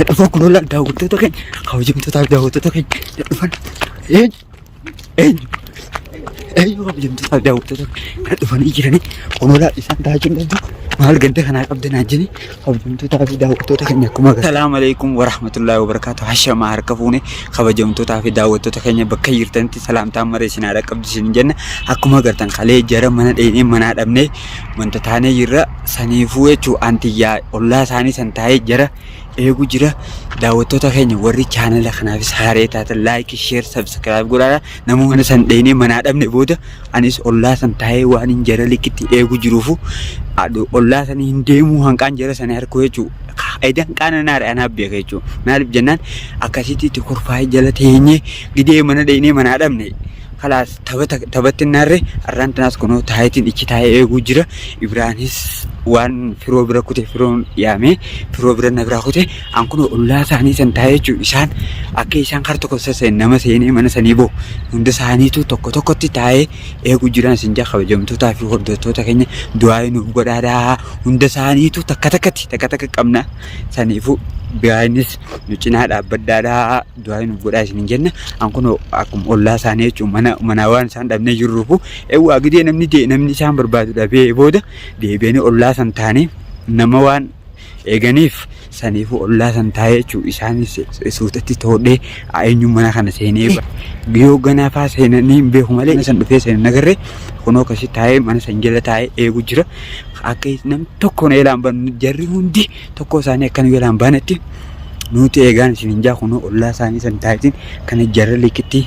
dhufan kun ollaan daawwattoota keenya kabajamtootaaf daawwattoota keenya dhufan eenyu kabajamtootaaf daawwattoota dhufanii jiranii kun ollaan isaan taa'achuun danda'u maal ganda kanaa qabdanaa jini kabajamtootaaf daawwattoota keenya akkuma agarra. Assalaamu alaikum warahmatullahi wabarakaatu. Hashama harka fuune kabajamtootaaf daawwattoota keenya bakka jirtanitti salaamtaan maree isinaa dhaqqabdu isin jenna akkuma agartan kalee jara mana dheenee manaa dhabnee wanta taanee jirra saniifuu jechuu antiyyaa ollaa isaanii san taa'ee jara eegu jira daawwattoota keenya warri chaanala kanaafis haaree taatan laayik sheer sabskiraayib godhaa namoonni san dheenee manaa dhabne booda anis ollaa san taa'ee waan hin jara likitti eegu jiruufu ollaa sanii hin deemuu hanqaan jara sanii harkuu jechuu edan qaana naara anaaf beeka jechuu maaliif jennaan akkasitti kurfaa'ee jala teenyee gidee mana dheenee manaa dhabne kalaas taphatti naarre arraan tanaas kunoo taayitiin ichi taa'ee eeguu jira Ibraanis waan firoo bira kute firoon yaamee firoo bira na biraa kute an kunoo ollaa isaanii san taa'ee jechuu isaan akka isaan kar tokko sasseen nama seenee mana sanii boo hunda isaaniitu tokko tokkotti taa'ee eeguu jiran isin jaa kabajamtootaa fi hordoftoota keenya du'aa nuuf godhaadhaa hunda isaaniitu takka takka qabna saniifuu biraanis nu cinaa dhaabbadhaadhaa du'aa nuuf godhaa isin jenna an kunoo akkuma ollaa isaanii jechuu mana waan isaan dhabnee jirruufu eewwaa gidee namni isaan barbaadu dhabee booda deebi'anii ollaa san taane nama waan eeganiif saniifuu ollaa san taa'ee jechuu isaanis suutatti toodhee eenyu mana kana seenee yoo ganaafaa seenanii hin beeku malee san dhufee seenan agarree kunoo akkasii taa'ee mana san jala taa'ee eegu jira akka nam tokko na elaan baanu jarri hundi tokko isaanii akkana elaan baanetti nuti eegaan isin hin jaa kunoo ollaa isaanii san taa'etiin kana jarra likitti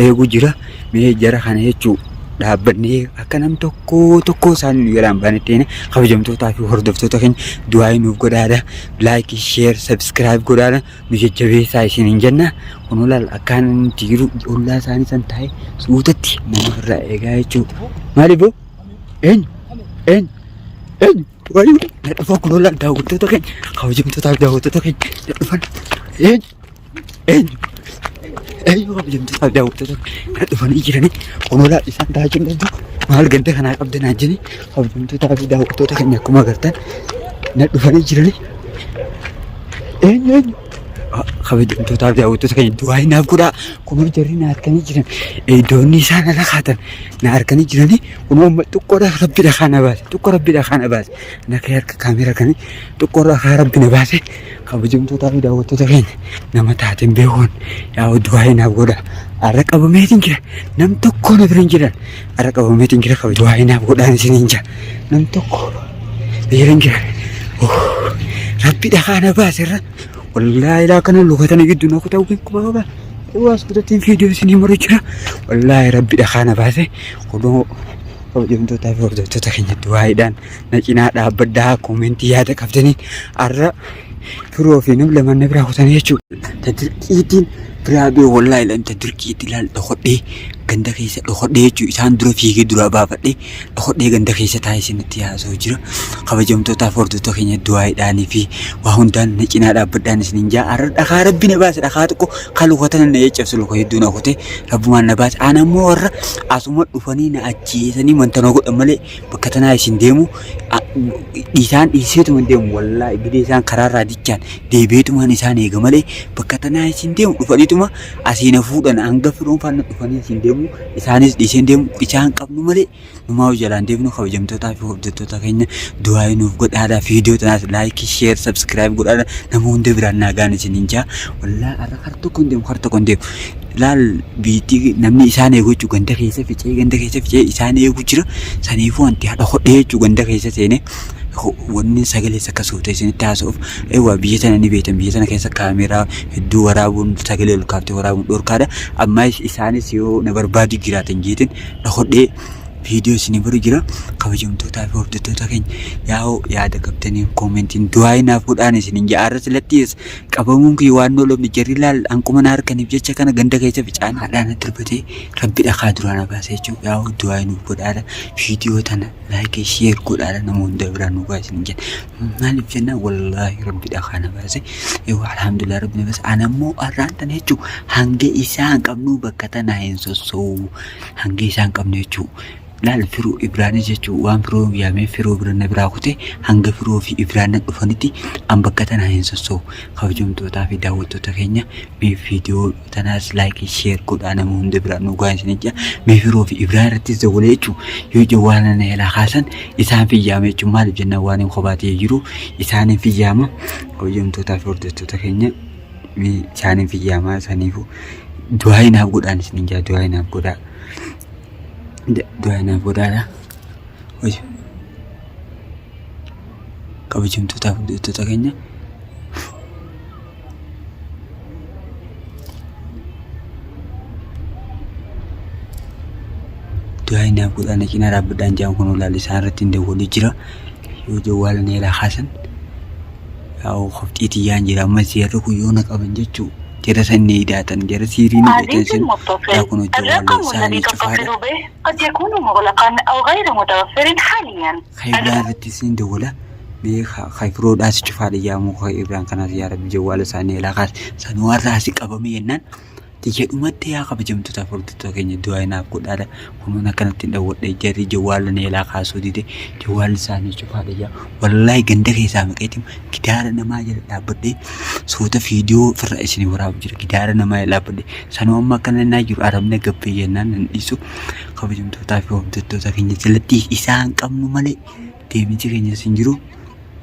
eegu jira mee jara kana jechuu dhaabbannee akka nam tokko isaanii nu elaan baanetti kabajamtootaa fi hordoftoota keenya du'aa nuuf godhaadha laayik sheer sabskiraayib godhaadha nu jajjabeessaa isin hin jenna kunoo laal akkaan nuti jiru ollaa isaanii san taa'ee suutatti nama irraa eegaa jechuu maaliif eenyu wayu na dhufan kun ollaan daawwattoota keenya kabajamtootaaf daawwattoota keenya dhufan eenyu kabajamtootaaf daawwattoota keenya dhufanii jiranii kun ollaan isaan taa'achuun danda'u maal ganda kanaa qabdanaa jini kabajamtootaaf daawwattoota keenya akkuma agartan na dhufanii jiranii eenyu kabajamtootaaf daawwattoota keenya du'aa naaf godhaa kunoo jarri na harkanii jiran iddoonni isaan ala kaatan na harkanii jiranii kunoo xiqqoodha rabbidha kana baase naka harka kaameera kanii xiqqoodha kaa rabbi na baase kabajamtootaaf daawwattoota keenya nama taateen beekuun yaa du'aa naaf godhaa arra qabameetiin jira nam tokko na bira hin jiran arra qabameetiin jira du'aa naaf godhaan isin hin jaa nam tokko bira hin jiran rabbidha kana baaserra wallahi laa kana lukatanii gidduu na kutaa uwwin kuma baba waas kutatiin viidiyoo isinii mara jira wallahi rabbidha kana baase kunoo kabajamtootaa fi hordoftoota keenya du'aadhaan na cinaa dhaabbadhaa koomentii yaada qabdanii arra firoo fi nam lama na biraa kutanii jechuudha tadirqiitiin biraa bee wallahi lan tadirqiitti laal dhokodhee ganda keessa dhokodhee jechuu isaan dura fiigee dura baafadhee dhokodhee ganda keessa taa'ee isinitti haasa'u jira kabajamtootaaf hordoftoota keenya du'aadhaanii fi waa hundaan na cinaa dhaabbadhaan isinin jaa arra dhakaa rabbi na baase dhakaa tokko kan lukatan na eeccabsu luka hedduu na kute rabbumaan na baase aan ammoo warra asuma dhufanii na ajjeesanii wanta na godhan malee bakka tanaa isin deemu isaan dhiiseetuma hin deemu wallahi gidee isaan karaarraa dichaan deebi'eetumaan isaan eega malee bakka tanaa isin deemu dhufaniituma asiina fuudhan hanga firoon faana dhufanii isin deemu isaanis dhiiseen deemu isaan qabnu malee numaa jalaan deemnu kabajamtootaa fi hordoftoota keenya du'aa nuuf godhaadhaa viidiyoo tanaas laayik sheer sabskiraayib godhaadhaa nama hunda biraan naagaan isin hin jaa wallahi arra kar tokko hin deemu laal biitii namni isaan eegu jechuu ganda keessa ficee isaan eegu jira saniifuu wanti haadha hodhee jechuu ganda keessa seenee wanni sagalee akka suuta isinitti haasa'uuf eewwaa biyya tana ni beektan biyya tana keessa kaameeraa hedduu waraabuun sagalee ol kaaftee waraabuun dhorkaadha amma isaanis yoo na barbaadu jiraatan jeetin hodhee viidiyoo isinii bira jira kabajamtootaa fi hordoftoota keenya yaada qabdanii koomentiin du'aa naaf godhaan isinin jaarra silattis qabamuun kii waan nolobni jarri laal hanquma na harkaniif jecha kana ganda keessa ficaan haadhaan darbatee rabbi dhakaa duraana baasee jechuudha du'aa nuuf godhaadha viidiyoo tana laayik sheer godhaadha nama hunda biraan nuuf isinin jedha maaliif jennaan wallaahi rabbi dhakaa na baase alhamdulillah rabbi na baase anammoo arraan tana jechuudha hanga isaan qabnu bakka tanaa hin sossoowu hanga isaan qabnu jechuudha laal firoo Ibraanis jechuun waan firoo yaamee firoo birana biraa kutee hanga firoo fi Ibraan dhufanitti an bakka tanaa hin sossoo kabajamtootaa fi daawwattoota keenya mee viidiyoo tanaas laayikii sheer godhaa nama hunda biraan nu gahan isin jira mee firoo fi Ibraan irrattis dabalee jechuun yoo jawwaala na yaalaa kaasan isaan fi yaamee jechuun maaliif jennaan waan hin qobaatee jiru isaaniin fi yaama kabajamtootaa fi hordoftoota keenya mee isaaniin fi yaamaa isaaniifu du'aa inaaf godhaan isin jira du'aa inaaf godhaa. Du'aa bodaadha. Hojii. Kabajamtootaaf hordoftoota keenya. Du'aa inaaf godhaan cinaa dhaabbadhaan jaan kun olaal isaan irratti hin dawwalii jira. Yoo jawwaala na yaalaa kaasan. Yaa qofxiitii yaan jira amma seerri kun yoo na qaban jechuu. Jara sanni hidhaatan jara siiriin hidhatan sun kun hojjawwaala isaanii cufaadha. قد يكون مغلقا أو غير متوفر حاليا. خيبران رتسين دولة بي خيفرو داس cufaadha yaamu Ibraan kanaas yaa rabbi jawwaala isaanii laaqaas sanuwar raasi qabame yennaan jedhumatti yaa kabajamtootaaf hordoftoota keenya du'aa inaaf godhaadha kunuun akkanatti dhawwadhe jarri jawwaala neelaa kaasuu dide jawwaalli isaanii cufaadha yaa wallaahi ganda keessaa maqeetim gidaara namaa jala dhaabbadhee suuta viidiyoo firra isinii waraabu jira gidaara namaa jala dhaabbadhee sanuu amma akkana naa jiru arabna gabbee yennaan nan dhiisu kabajamtootaaf hordoftoota keenya jalatti isaan qabnu malee deemiti keenya sin jiru.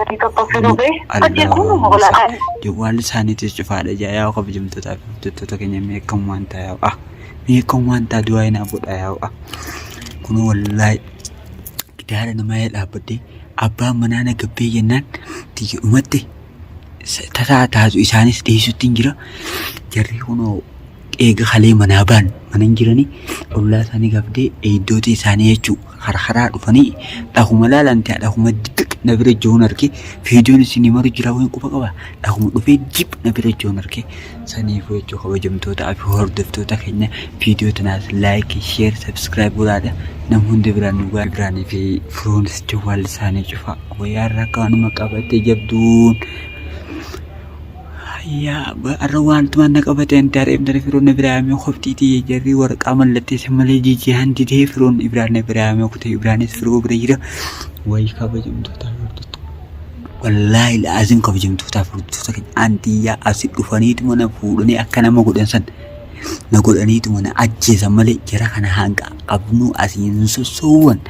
قد يكون مغلقا. جوال ثاني تشوفها يا أخو بجمتها تتكلم ميكم وانت يا ميكم وانت دوين أبو يا كنوا والله كده أنا ما يلعب بدي أبا منانا قبي ينان تيجي أمتي تساعد إساني ستيسو تنجرا جري كنوا إيجا خلي منابان مننجرني الله ثاني قبدي إيدوتي ثاني يجو خرخرات وفني لهم لا لانتي لهم دك نبرة جونركي فيديو سينما رجلا وين كوبا كوبا لهم نبي جيب نبرة جونركي ثاني فوجو خبر جمتو تعرف هردفتو تخينا فيديو تناس لايك شير سبسكرايب ولا نمهند برانو براني في فرونس جوال ثاني شوفا ويا ركان مكابت جبدون يا الروان تمان نقبتين تعرف dari فرون إبراهيم خفتي تي جري ورق عمل لتي سملي جي هندي تي فرون إبراهيم كتي إبراهيم فرو بريرة وای kabajamtu taafurtu wallahi laazim kabajamtu taafurtu sakin antiya asid dhufaniitu mana fuudhanii akka nama godhan san na godhaniitu mana ajjeesa malee jara kana hanga qabnu asiin sosowan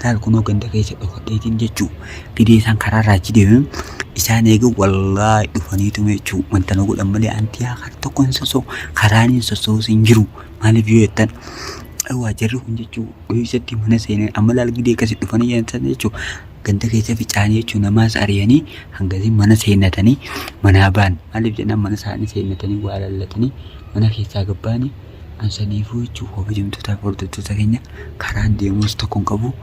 laal kunoo ganda keessa dhokadheetiin jechuu gidee isaan karaa raajii deemee isaan eegu wallahi dhufaniitu jechuu wanta na godhan malee antiya har tokkoon sosoo karaaniin sosoo sin jiru maaliif yoo jettan wajarri kun jechuu dhoysatti mana seenan amma laal gidee kasi dhufanii yantan jechuu ganda keessa ficaanii jechuu namaas ariyanii hangasi mana seenatanii mana baan maaliif jennaan mana isaanii seenatanii waa lallatanii mana keessaa gabbaanii ansaniifuu jechuu kabajamtootaaf hordoftoota keenya karaan deemuus tokkoon qabu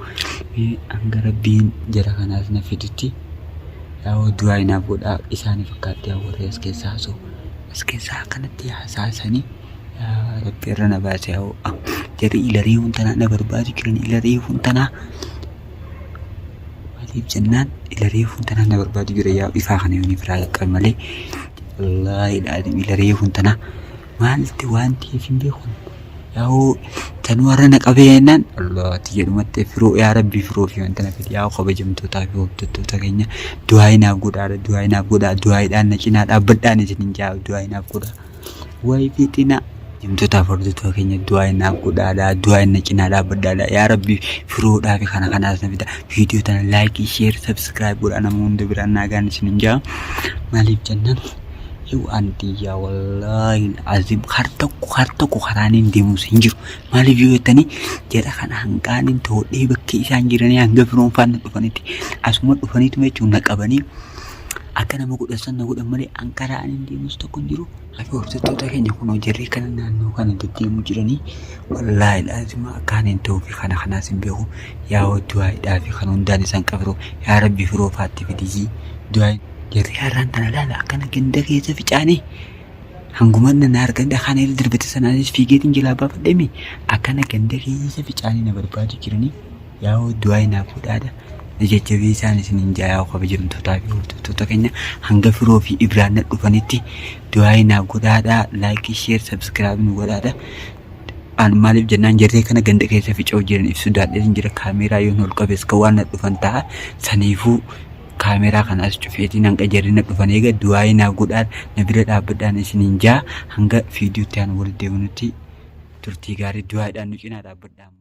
hanga rabbiin jara kanaas na fidutti yaa du'aa inaaf godhaa isaanii fakkaatti warri as keessaa kanatti haasa'anii rabbi irra na baase yaa jari ilarii huntanaa na barbaadu jiran ilarii huntanaa maaliif jennaan ilarii huntanaa na barbaadu jira yaa ifaa kana yoon ifraa qaqqabe malee wallaahi dhaadhim ilarii huntanaa maalti waanti hin beekun yaa tanuu har'a na qabee jennaan allaati jedhumatti firoo yaa rabbi firoo fi wanta na fide yaa kabajamtootaa fi hordoftoota keenya du'aa inaaf godhaadha du'aa inaaf godhaa du'aadhaan na cinaa dhaabbadhaan isin jaa du'aa inaaf godhaa wayi fiixina jimtoota hordoftoota keenya du'aa inaaf godhaadha du'aa ina cinaa dhaabbadhaadha yaa rabbi firoodhaa fi kana kanaas na fida viidiyoo tana laayikii sheer sabskiraayib godhaa nama hunda biraan naagaan isin jaa maaliif jennaan yoo antiyaa wallaahi azim hartokko karaaniin deemuus hin jiru maaliif yoo jettanii jedha kana hanqaaniin toodhee bakkee isaan jiranii hanga firoon faana dhufanitti asuma dhufaniitu jechuun na qabanii akka nama godhasan na godhan malee ankaraaniin deemuus tokko hin jiru hafi hordoftoota keenya kunoo jarri kana naannoo kana deddeemuu jiranii wallaahi laazima akkaaniin ta'uu fi kana kanaas hin beeku yaa du'aadhaa fi kan hundaan isaan qabiroo yaa rabbi firoo faatti fidisii du'aa jarri har'aan tana laala akkana ganda keessa ficaanii hanguman na argan dhakaan irra darbate sanaanis fiigeetiin jalaa baafadhame akkana ganda keessa ficaanii na barbaadu jiranii yaa du'aa inaaf godhaadha jajjabee isaan isin jaayaa kabajamtootaa fi hordoftoota keenya hanga firoo fi Ibraan dhufanitti du'aa inaaf godhaadha laayikii sheer sabskiraayib nu godhaadha an maaliif jennaan jarree kana ganda keessa ficoo jiran ibsu daadheen jira kaameeraa yoon ol qabees kan waan dhufan ta'a saniifuu kaameeraa kanas cufeetiin hanga jarrina dhufan eega du'aayi naa godhaan na bira dhaabbadhaan isiniin jaa hanga fiidiyootti aan wal deebinutti turtii gaarii du'aadhaan nu cinaa dhaabbadhaan.